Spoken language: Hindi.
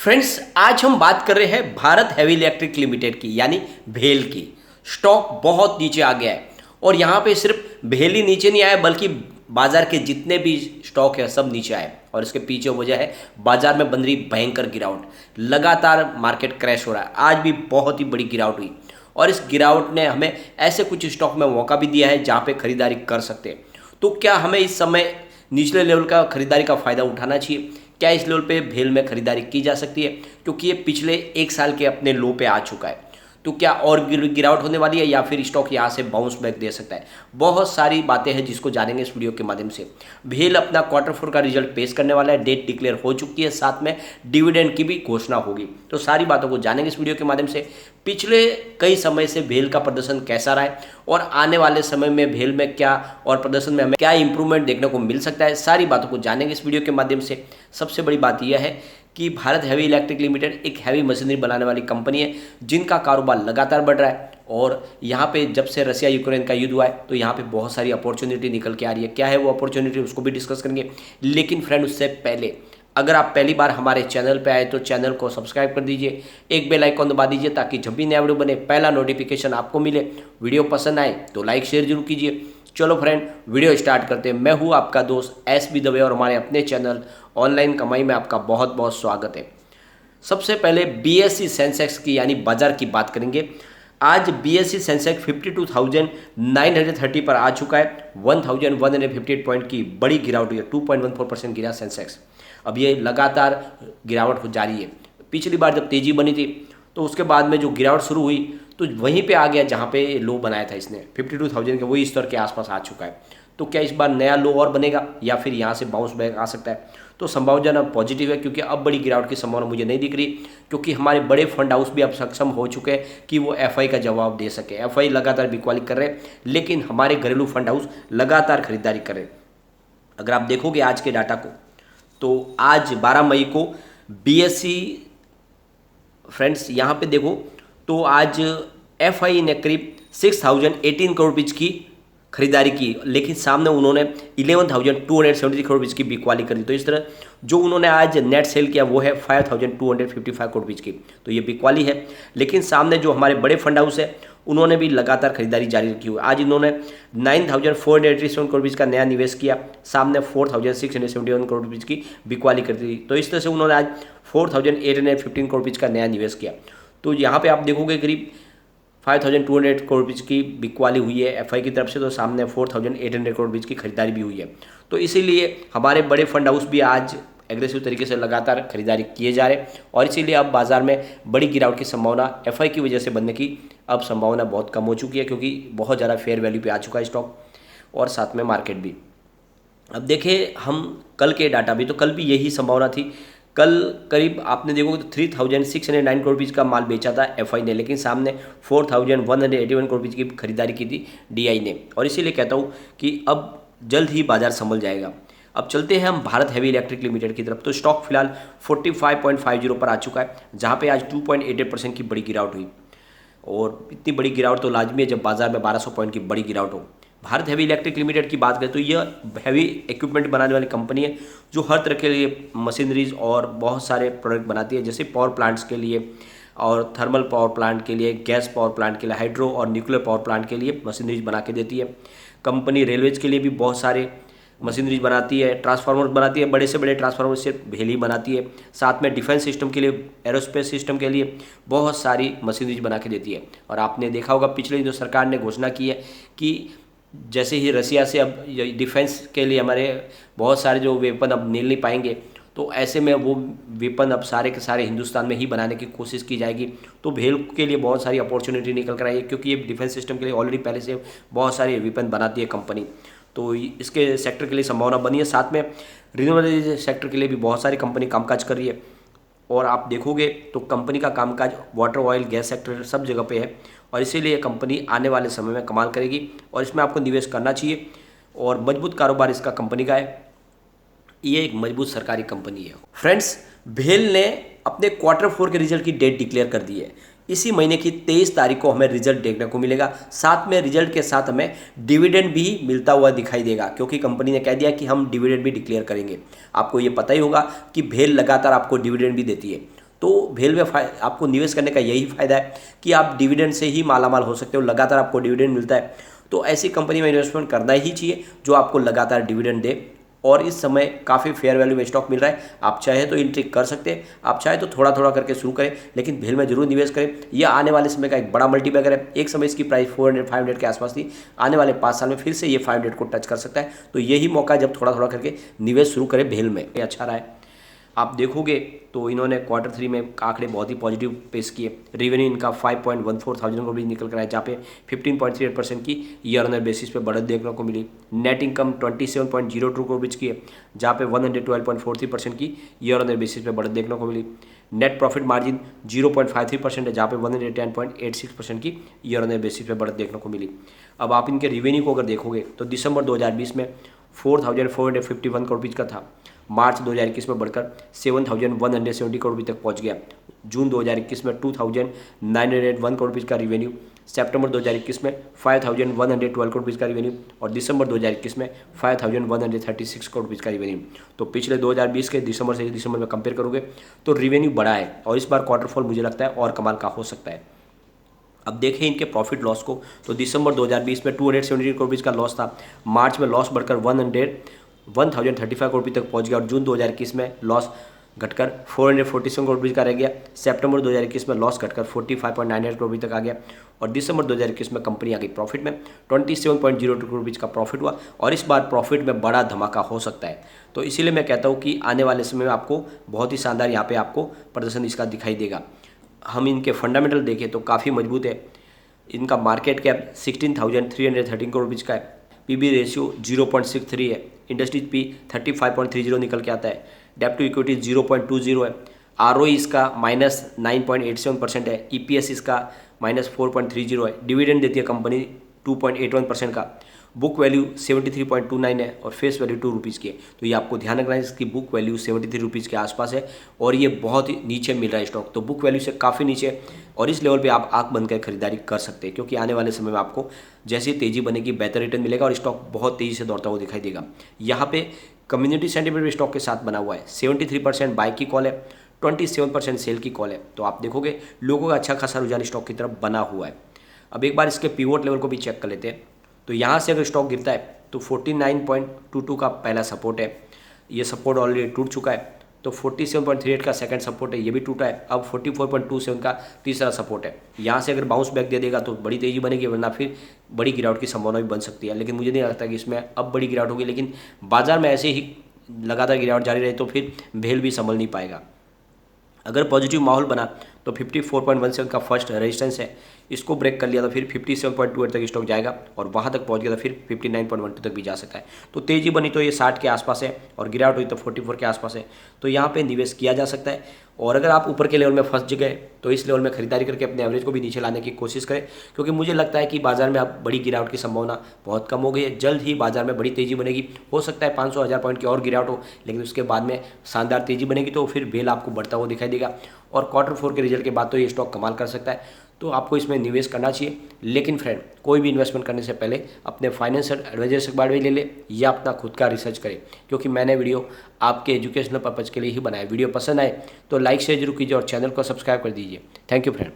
फ्रेंड्स, आज हम बात कर रहे हैं भारत हेवी इलेक्ट्रिक लिमिटेड की, यानी भेल की। स्टॉक बहुत नीचे आ गया है और यहाँ पे सिर्फ भेल ही नीचे नहीं आया बल्कि बाजार के जितने भी स्टॉक है सब नीचे आए। और इसके पीछे वजह है बाजार में बन रही भयंकर गिरावट। लगातार मार्केट क्रैश हो रहा है। आज भी बहुत ही बड़ी गिरावट हुई और इस गिरावट ने हमें ऐसे कुछ स्टॉक में मौका भी दिया है जहाँ पे खरीदारी कर सकते हैं। तो क्या हमें इस समय निचले लेवल का खरीदारी का फ़ायदा उठाना चाहिए? क्या इस लेवल पे भेल में खरीदारी की जा सकती है? क्योंकि ये पिछले एक साल के अपने लो पे आ चुका है। तो क्या और गिरावट होने वाली है या फिर स्टॉक यहाँ से बाउंस बैक दे सकता है? बहुत सारी बातें हैं जिसको जानेंगे इस वीडियो के माध्यम से। भेल अपना Q4 का रिजल्ट पेश करने वाला है, डेट डिक्लेयर हो चुकी है, साथ में डिविडेंड की भी घोषणा होगी। तो सारी बातों को जानेंगे इस वीडियो के माध्यम से। पिछले कई समय से भेल का प्रदर्शन कैसा रहा है और आने वाले समय में भेल में क्या और प्रदर्शन में हमें क्या इंप्रूवमेंट देखने को मिल सकता है, सारी बातों को जानेंगे इस वीडियो के माध्यम से। सबसे बड़ी बात यह है कि भारत हेवी इलेक्ट्रिक लिमिटेड एक हैवी मशीनरी बनाने वाली कंपनी है जिनका कारोबार लगातार बढ़ रहा है। और यहाँ पे जब से रसिया यूक्रेन का युद्ध हुआ है तो यहाँ पे बहुत सारी अपॉर्चुनिटी निकल के आ रही है। क्या है वो अपॉर्चुनिटी, उसको भी डिस्कस करेंगे। लेकिन फ्रेंड, उससे पहले अगर आप पहली बार हमारे चैनल पे आए तो चैनल को सब्सक्राइब कर दीजिए, एक बेल आइकॉन दबा दीजिए ताकि जब भी नया वीडियो बने पहला नोटिफिकेशन आपको मिले। वीडियो पसंद आए तो लाइक शेयर जरूर कीजिए। चलो फ्रेंड, वीडियो स्टार्ट करते हैं। मैं हूँ आपका दोस्त SB दवे और हमारे अपने चैनल ऑनलाइन कमाई में आपका बहुत बहुत स्वागत है। सबसे पहले BSE सेंसेक्स की यानी बाजार की बात करेंगे। आज BSE सेंसेक्स 52,930 पर आ चुका है। 1,158 पॉइंट की बड़ी गिरावट हुई है, 2.14% गिरा सेंसेक्स। अब ये लगातार गिरावट हो जारी है। पिछली बार जब तेजी बनी थी तो उसके बाद में जो गिरावट शुरू हुई तो वहीं पे आ गया जहाँ पे लो बनाया था इसने, 52,000 के वही स्तर के आसपास आ चुका है। तो क्या इस बार नया लो और बनेगा या फिर यहाँ से बाउंस बैक आ सकता है? तो संभावना पॉजिटिव है क्योंकि अब बड़ी गिरावट की संभावना मुझे नहीं दिख रही, क्योंकि हमारे बड़े फंड हाउस भी अब सक्षम हो चुके हैं कि वो FI का जवाब दे सके। FI लगातार बिकवाली कर रहे हैं लेकिन हमारे घरेलू फंड हाउस लगातार खरीदारी कर रहे हैं। अगर आप देखोगे आज के डाटा को तो आज 12 मई को BSE फ्रेंड्स यहाँ पे देखो तो आज FI ने करीब 6,018 करोड़ रुपये की खरीदारी की, लेकिन सामने उन्होंने 11,273 करोड़ रुपये की बिकवाली कर दी। तो इस तरह जो उन्होंने आज नेट सेल किया वो है 5,255 करोड़ रुपये की, तो ये बिकवाली है। लेकिन सामने जो हमारे बड़े फंड हाउस है उन्होंने भी लगातार खरीदारी जारी रखी हुई। आज इन्होंने 9,487 करोड़ रुपये का नया निवेश किया, सामने 4,671 करोड़ रुपये की बिकवाली कर दी। तो इस तरह से उन्होंने आज 4,815 करोड़ रुपये का नया निवेश किया। तो यहाँ पे आप देखोगे करीब 5,200 करोड़ रुपये की बिकवाली हुई है FI की तरफ से, तो सामने 4,800 करोड़ रुपये की खरीदारी भी हुई है। तो इसीलिए हमारे बड़े फंड हाउस भी आज एग्रेसिव तरीके से लगातार खरीदारी किए जा रहे हैं और इसीलिए अब बाजार में बड़ी गिरावट की संभावना FI की वजह से बनने की अब संभावना बहुत कम हो चुकी है, क्योंकि बहुत ज़्यादा फेयर वैल्यू पे आ चुका है स्टॉक और साथ में मार्केट भी। अब देखें हम कल के डाटा भी, तो कल भी यही संभावना थी। कल करीब आपने देखोगे तो 3,609 करोड़ रुपये का माल बेचा था FI ने, लेकिन सामने 4,181 करोड़ रुपये की खरीदारी की थी DI ने। और इसीलिए कहता हूँ कि अब जल्द ही बाजार संभल जाएगा। अब चलते हैं हम भारत हेवी इलेक्ट्रिक लिमिटेड की तरफ। तो स्टॉक फिलहाल 45.50 पर आ चुका है, जहाँ पे आज 2.88% की बड़ी गिरावट हुई। और इतनी बड़ी गिरावट तो लाजमी है जब बाजार में 1200 पॉइंट की बड़ी गिरावट हो। भारत हेवी इलेक्ट्रिक लिमिटेड की बात करें तो यह हैवी इक्विपमेंट बनाने वाली कंपनी है जो हर तरह के लिए मशीनरीज और बहुत सारे प्रोडक्ट बनाती है, जैसे पावर प्लांट्स के लिए और थर्मल पावर प्लांट के लिए, गैस पावर प्लांट के लिए, हाइड्रो और न्यूक्लियर पावर प्लांट के लिए मशीनरीज बना के देती है। कंपनी रेलवेज के लिए भी बहुत सारे मशीनरीज बनाती है, ट्रांसफार्मर बनाती है, बड़े से बड़े ट्रांसफार्मर सिर्फ भेल ही बनाती है। साथ में डिफेंस सिस्टम के लिए, एरोस्पेस सिस्टम के लिए बहुत सारी मशीनरीज बना के देती है। और आपने देखा होगा पिछले जो सरकार ने घोषणा की है कि जैसे ही रसिया से अब डिफेंस के लिए हमारे बहुत सारे जो वेपन अब मिल नहीं पाएंगे, तो ऐसे में वो वेपन अब सारे के सारे हिंदुस्तान में ही बनाने की कोशिश की जाएगी। तो भेल के लिए बहुत सारी अपॉर्चुनिटी निकल कर आई है, क्योंकि ये डिफेंस सिस्टम के लिए ऑलरेडी पहले से बहुत सारे वेपन बनाती है कंपनी। तो इसके सेक्टर के लिए संभावना बनी है। साथ में रिन्यूएबल सेक्टर के लिए भी बहुत सारी कंपनी कामकाज कर रही है। और आप देखोगे तो कंपनी का कामकाज वाटर, ऑयल, गैस सेक्टर सब जगह पे है और इसीलिए कंपनी आने वाले समय में कमाल करेगी और इसमें आपको निवेश करना चाहिए। और मजबूत कारोबार इसका कंपनी का है, ये एक मजबूत सरकारी कंपनी है। फ्रेंड्स, भेल ने अपने Q4 के रिजल्ट की डेट डिक्लेयर कर दी है। इसी महीने की 23 तारीख को हमें रिजल्ट देखने को मिलेगा। साथ में रिजल्ट के साथ हमें डिविडेंड भी मिलता हुआ दिखाई देगा, क्योंकि कंपनी ने कह दिया कि हम डिविडेंड भी डिक्लेयर करेंगे। आपको ये पता ही होगा कि भेल लगातार आपको डिविडेंड भी देती है। तो भेल में आपको निवेश करने का यही फायदा है कि आप डिविडेंड से ही मालामाल हो सकते हो, लगातार आपको डिविडेंड मिलता है। तो ऐसी कंपनी में इन्वेस्टमेंट करना ही चाहिए जो आपको लगातार डिविडेंड दे, और इस समय काफ़ी फेयर वैल्यू में स्टॉक मिल रहा है। आप चाहे तो एंट्री कर सकते हैं, आप चाहे तो थोड़ा थोड़ा करके शुरू करें, लेकिन भेल में जरूर निवेश करें। यह आने वाले समय का एक बड़ा मल्टीबैगर है। एक समय इसकी प्राइस 400-500 के आसपास थी, आने वाले 5 साल में फिर से ये 500 को टच कर सकता है। तो यही मौका जब थोड़ा थोड़ा करके निवेश शुरू करें भेल में, ये अच्छा रहा है। आप देखोगे तो इन्होंने Q3 में आंकड़े बहुत ही पॉजिटिव पेश किए। रेवेन्यू इनका 5.14 थाउजेंड करोड़ निकल कर आया, जहाँ पे 15.38% की ईयर ऑन ईयर बेसिस पे बढ़त देखने को मिली। नेट इनकम 27.02 करोड़ की है, जहाँ पे 112.43% की ईयर ऑन ईयर बेसिस पे बढ़त देखने को मिली। नेट प्रॉफिट मार्जिन 0.53% है, जहाँ पे 110.86% की ईयर ऑन ईयर बेसिस पे बढ़त देखने को मिली। अब आप इनके रेवेन्यू को अगर देखोगे तो दिसंबर 2020 में 4,451 करोड़ का था, मार्च 2021 में बढ़कर 7,170 करोड़ तक पहुंच गया। जून 2021 में 2,901 करोड़ का रिवेन्यू, सितंबर 2021 में 5,112 करोड़ का रिवेन्यू, और दिसंबर 2021 में 5,136 करोड़ का रिवेन्यू। तो पिछले 2020 के दिसंबर से दिसंबर में कंपेयर करोगे तो रिवेन्यू बढ़ा है, और इस बार क्वार्टर मुझे लगता है और कमाल का हो सकता है। अब देखें इनके प्रॉफिट लॉस को, तो दिसंबर 2020 में 270 करोड़ का लॉस था, मार्च में लॉस बढ़कर 1,035 करोड़ तक पहुंच गया, और जून 2021 में लॉस घटकर 447 करोड़ का रह गया। सितंबर 2021 में लॉस घटकर 45.98 करोड़ तक आ गया, और दिसंबर 2021 में कंपनी आ गई प्रॉफिट में। 27.02 करोड़ का प्रॉफिट हुआ, और इस बार प्रॉफिट में बड़ा धमाका हो सकता है। तो इसीलिए मैं कहता हूँ कि आने वाले समय में आपको बहुत ही शानदार यहाँ पे आपको प्रदर्शन इसका दिखाई देगा। हम इनके फंडामेंटल देखें तो काफ़ी मजबूत है। इनका मार्केट कैप 16,313 करोड़ का है, पीबी रेशियो 0.63 है, इंडस्ट्रीज पी 35.30 निकल के आता है, डेप्ट टू इक्विटी 0.20 है, आरओई इसका -9.87% है, ईपीएस इसका -4.30 है, डिविडेंड देती है कंपनी 2.81% का, बुक वैल्यू 73.29 है, और फेस वैल्यू 2 रुपीज़ की है। तो ये आपको ध्यान रखना है, इसकी बुक वैल्यू 73 रुपीज़ के आसपास है, और ये बहुत ही नीचे मिल रहा है स्टॉक, तो बुक वैल्यू से काफ़ी नीचे है, और इस लेवल पे आप आंख बंद कर खरीदारी कर सकते हैं, क्योंकि आने वाले समय में आपको जैसी तेज़ी बनेगी बेहतर रिटर्न मिलेगा, और स्टॉक बहुत तेज़ी से दौड़ता हुआ दिखाई देगा। यहाँ पे कम्युनिटी सेंटिमेंट स्टॉक के साथ बना हुआ है, 73% बाई की कॉल है, 27% सेल की कॉल है। तो आप देखोगे लोगों का अच्छा खासा रुझान स्टॉक की तरफ बना हुआ है। अब एक बार इसके पिवोट लेवल को भी चेक कर लेते हैं। तो यहाँ से अगर स्टॉक गिरता है तो 49.22 का पहला सपोर्ट है, ये सपोर्ट ऑलरेडी टूट चुका है। तो 47.38 का सेकंड सपोर्ट है, ये भी टूटा है। अब 44.27 का तीसरा सपोर्ट है। यहाँ से अगर बाउंस बैक दे देगा तो बड़ी तेज़ी बनेगी, वरना फिर बड़ी गिरावट की संभावना भी बन सकती है। लेकिन मुझे नहीं लगता कि इसमें अब बड़ी गिरावट होगी, लेकिन बाजार में ऐसे ही लगातार गिरावट जारी रहे तो फिर भेल भी संभल नहीं पाएगा। अगर पॉजिटिव माहौल बना तो 54.17 का फर्स्ट रेजिस्टेंस है, इसको ब्रेक कर लिया तो फिर 57.28 तक स्टॉक जाएगा, और वहाँ तक पहुँच गया तो फिर 59.12 तक भी जा सकता है। तो तेज़ी बनी तो ये 60 के आसपास है, और गिरावट हुई तो 44 के आसपास है। तो यहाँ पे निवेश किया जा सकता है। और अगर आप ऊपर के लेवल में फंस गए तो इस लेवल में खरीदारी करके अपने एवरेज को भी नीचे लाने की कोशिश करें, क्योंकि मुझे लगता है कि बाजार में अब बड़ी गिरावट की संभावना बहुत कम हो गई है। जल्द ही बाजार में बड़ी तेज़ी बनेगी, हो सकता है 500-1000 पॉइंट की और गिरावट हो, लेकिन उसके बाद में शानदार तेज़ी बनेगी, तो फिर भेल आपको बढ़ता हुआ दिखाई देगा। और Q4 के रिजल्ट के बाद तो ये स्टॉक कमाल कर सकता है। तो आपको इसमें निवेश करना चाहिए। लेकिन फ्रेंड, कोई भी इन्वेस्टमेंट करने से पहले अपने फाइनेंशियल एडवाइजर से बात भी ले ले, या अपना खुद का रिसर्च करें, क्योंकि मैंने वीडियो आपके एजुकेशनल पर्पज़ के लिए ही बनाया। वीडियो पसंद आए तो लाइक शेयर जरूर कीजिए, और चैनल को सब्सक्राइब कर दीजिए। Thank you friend.